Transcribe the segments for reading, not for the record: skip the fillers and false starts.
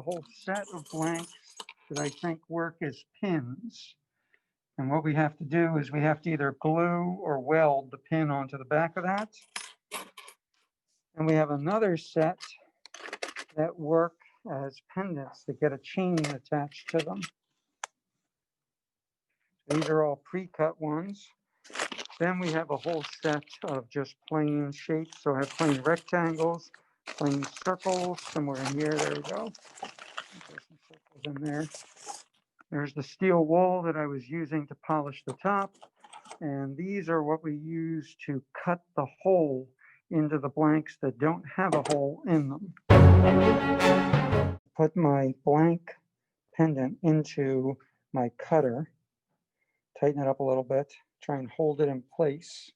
whole set of blanks that I think work as pins. And what we have to do is we have to either glue or weld the pin onto the back of that. And we have another set that work as pendants that get a chain attached to them. These are all pre-cut ones. Then we have a whole set of just plain shapes. So I have plain rectangles, plain circles, somewhere in here. There we go. There's some circles in there. There's the steel wool that I was using to polish the top. And these are what we use to cut the hole into the blanks that don't have a hole in them. Put my blank pendant into my cutter, tighten it up a little bit, try and hold it in place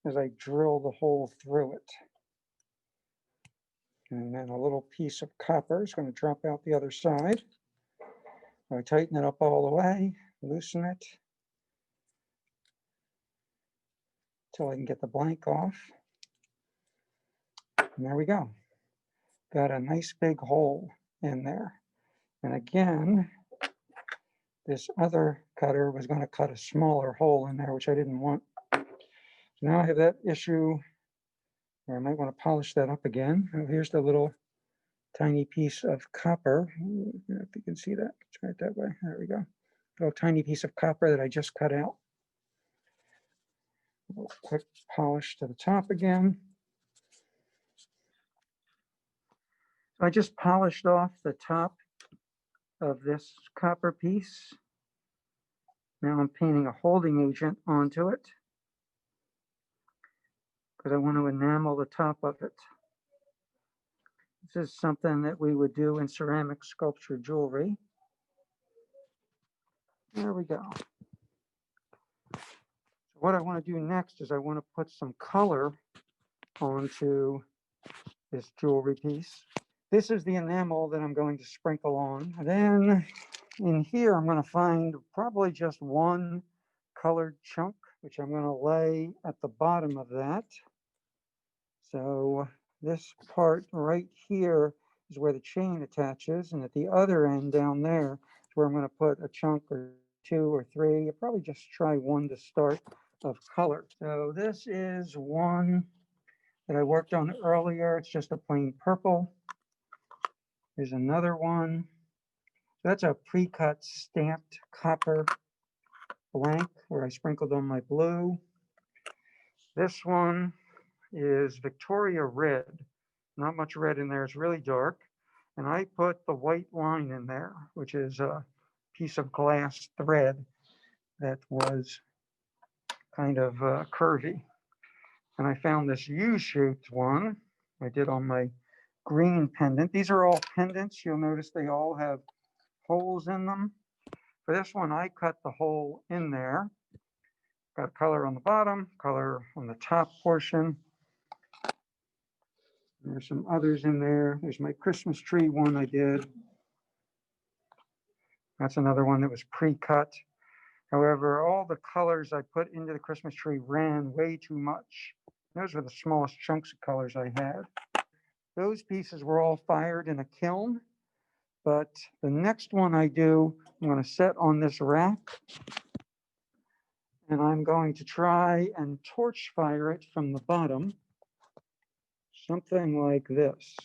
as I drill the hole through it. And then a little piece of copper is going to drop out the other side. I tighten it up all the way, loosen it until I can get the blank off. And there we go. Got a nice big hole in there. And again, this other cutter was going to cut a smaller hole in there, which I didn't want. So now I have that issue where I might want to polish that up again. Oh, here's the little tiny piece of copper. If you can see that, try it that way. There we go. Little tiny piece of copper that I just cut out. A little quick polish to the top again. So I just polished off the top of this copper piece. Now I'm painting a holding agent onto it because I want to enamel the top of it. This is something that we would do in ceramic sculpture jewelry. There we go. So what I want to do next is I want to put some color onto this jewelry piece. This is the enamel that I'm going to sprinkle on. And then in here, I'm going to find probably just one colored chunk, which I'm going to lay at the bottom of that. So this part right here is where the chain attaches. And at the other end down there is where I'm going to put a chunk or two or three. I'll probably just try one to start of color. So this is one that I worked on earlier. It's just a plain purple. There's another one. That's a pre-cut stamped copper blank where I sprinkled on my blue. This one is Victoria red. Not much red in there. It's really dark. And I put the white line in there, which is a piece of glass thread that was kind of curvy. And I found this U-shaped one I did on my green pendant. These are all pendants. You'll notice they all have holes in them. For this one, I cut the hole in there. Got color on the bottom, color on the top portion. There's some others in there. There's my Christmas tree one I did. That's another one that was pre-cut. However, all the colors I put into the Christmas tree ran way too much. Those were the smallest chunks of colors I had. Those pieces were all fired in a kiln, but the next one I do, I'm going to set on this rack, and I'm going to try and torch fire it from the bottom, something like this.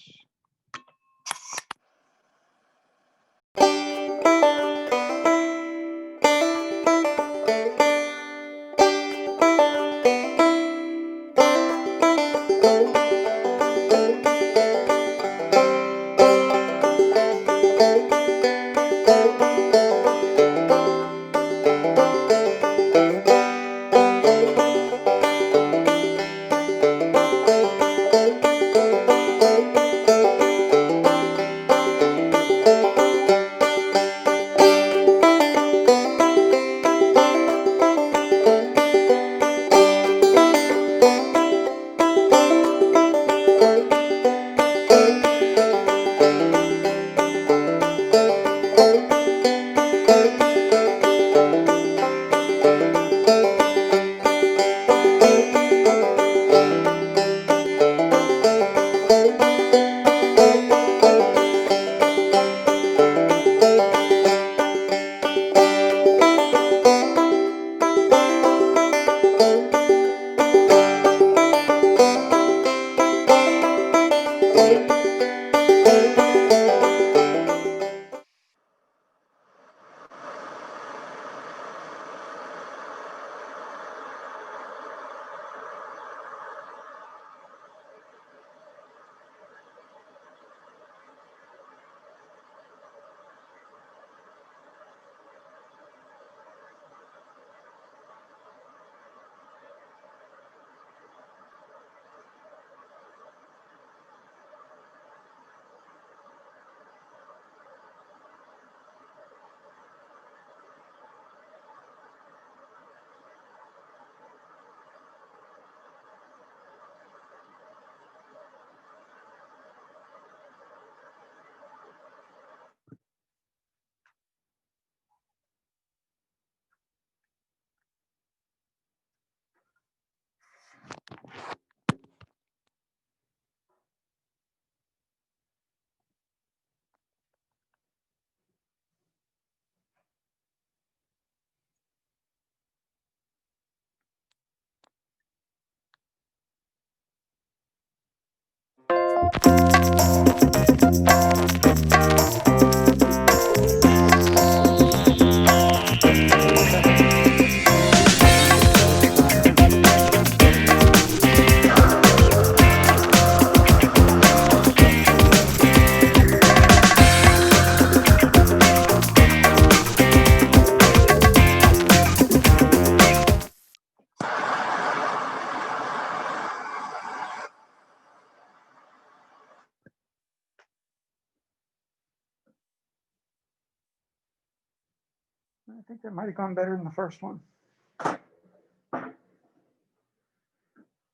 I think that might have gone better than the first one.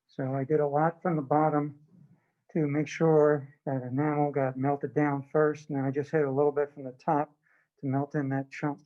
So I did a lot from the bottom to make sure that enamel got melted down first, and then I just hit a little bit from the top to melt in that chunk.